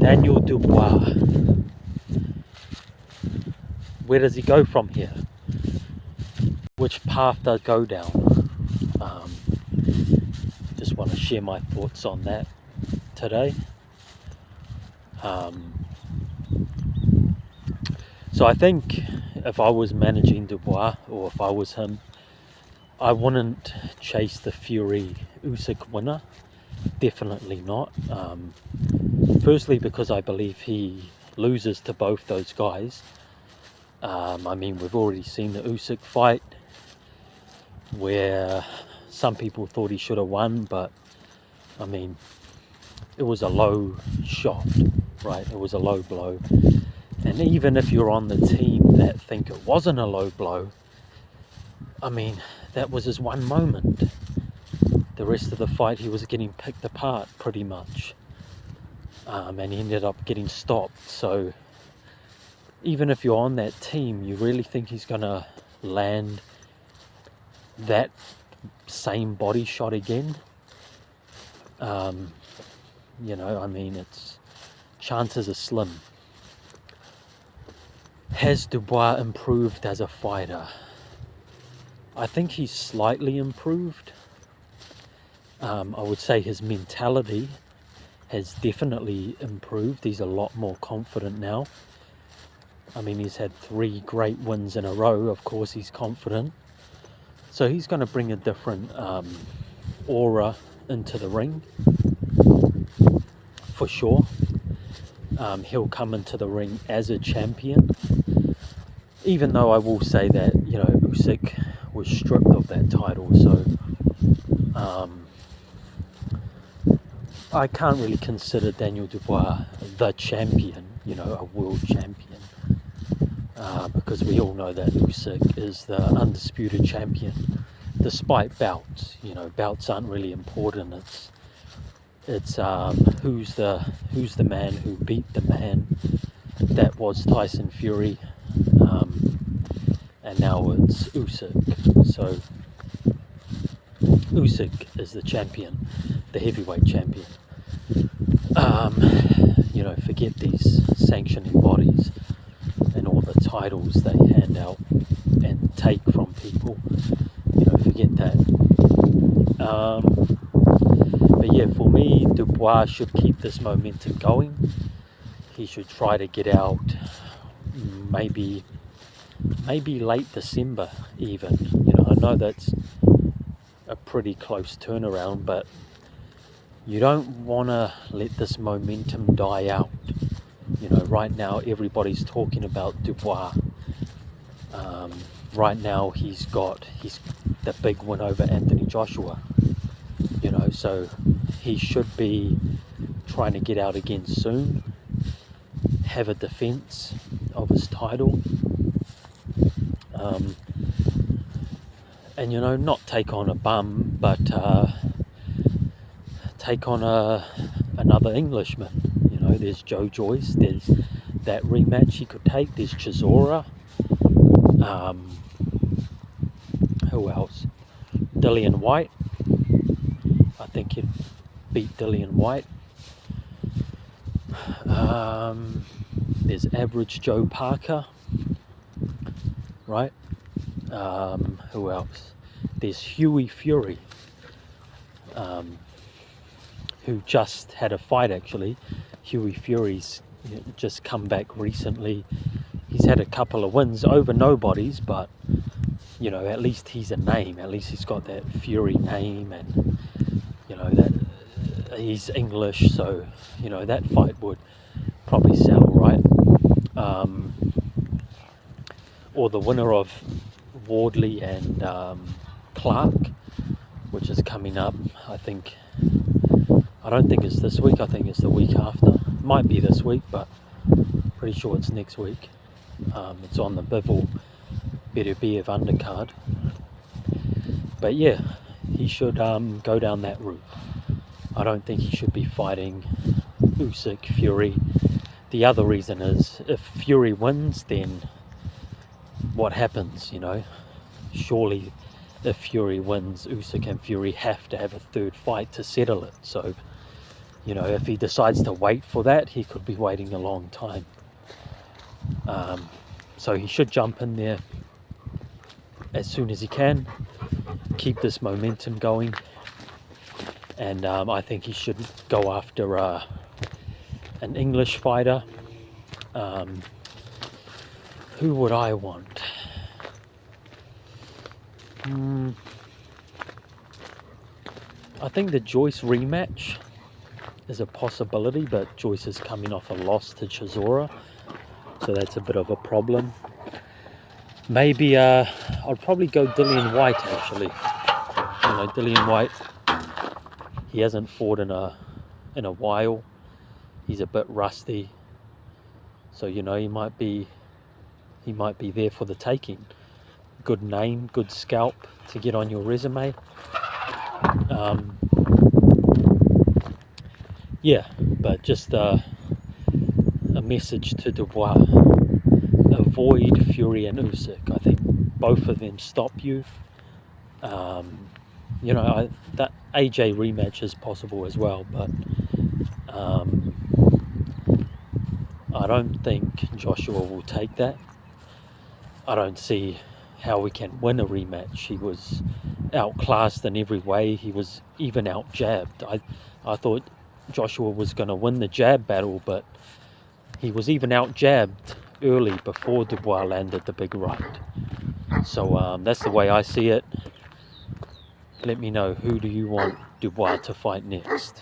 Daniel Dubois. Where does he go from here? Which path does go down? Just want to share my thoughts on that today. So I think if I was managing Dubois, or if I was him, I wouldn't chase the Fury Usyk winner. Definitely not. Firstly, because I believe he loses to both those guys. I mean, we've already seen the Usyk fight where some people thought he should have won, but I mean, it was a low shot, right? It was a low blow. And even if you're on the team that think it wasn't a low blow, I mean, that was his one moment. The rest of the fight he was getting picked apart pretty much, and he ended up getting stopped. So even if you're on that team, you really think he's gonna land that same body shot again? You know, I mean, it's chances are slim. Has Dubois improved as a fighter? I think he's slightly improved. I would say his mentality has definitely improved. He's a lot more confident now. I mean, he's had 3 great wins in a row. Of course, he's confident. So he's going to bring a different aura into the ring, for sure. He'll come into the ring as a champion. Even though I will say that, you know, Usyk was stripped of that title. So I can't really consider Daniel Dubois the champion, you know, a world champion, because we all know that Usyk is the undisputed champion, despite bouts. You know, bouts aren't really important. It's who's the man who beat the man. That was Tyson Fury, and now it's Usyk. So Usyk is the champion, the heavyweight champion. You know, forget these sanctioning bodies and all the titles they hand out and take from people. You know, forget that. But yeah, for me, Dubois should keep this momentum going. He should try to get out maybe late December even. You know, I know that's a pretty close turnaround, but you don't want to let this momentum die out. You know, right now everybody's talking about Dubois. Right now he's the big win over Anthony Joshua. You know, so he should be trying to get out again soon, have a defense of his title, and you know, not take on a bum, but take on another Englishman. You know, there's Joe Joyce, there's that rematch he could take, there's Chisora, who else? Dillian White. I think he'd beat Dillian White. There's average Joe Parker, right? Who else? There's Hughie Fury, who just had a fight actually. Hughie Fury's just come back recently. He's had a couple of wins over nobodies, but you know, at least he's a name. At least he's got that Fury name, and you know that he's English, so you know that fight would probably sell, right? Or the winner of Wardley and Clark, which is coming up. I don't think it's this week. I think it's the week after. Might be this week, but pretty sure it's next week. It's on the Bivol Better Be of undercard. But yeah, he should go down that route. I don't think he should be fighting Usyk, Fury. The other reason is, if Fury wins, then what happens, you know? Surely if Fury wins, Usyk and Fury have to have a third fight to settle it. So, you know, if he decides to wait for that, he could be waiting a long time. So he should jump in there as soon as he can, keep this momentum going, and I think he should go after an English fighter. Who would I want? I think the Joyce rematch is a possibility, but Joyce is coming off a loss to Chisora, so that's a bit of a problem. Maybe I'd probably go Dillian White, actually. You know, Dillian White, he hasn't fought in a while. He's a bit rusty, so you know, he might be there for the taking. Good name, good scalp to get on your resume. Yeah, but just a message to Dubois: avoid Fury and Usyk. I think both of them stop you. You know, that AJ rematch is possible as well, but I don't think Joshua will take that. I don't see how we can win a rematch. He was outclassed in every way. He was even out-jabbed. I thought Joshua was going to win the jab battle, but he was even out-jabbed early before Dubois landed the big right. So that's the way I see it. Let me know, who do you want Dubois to fight next?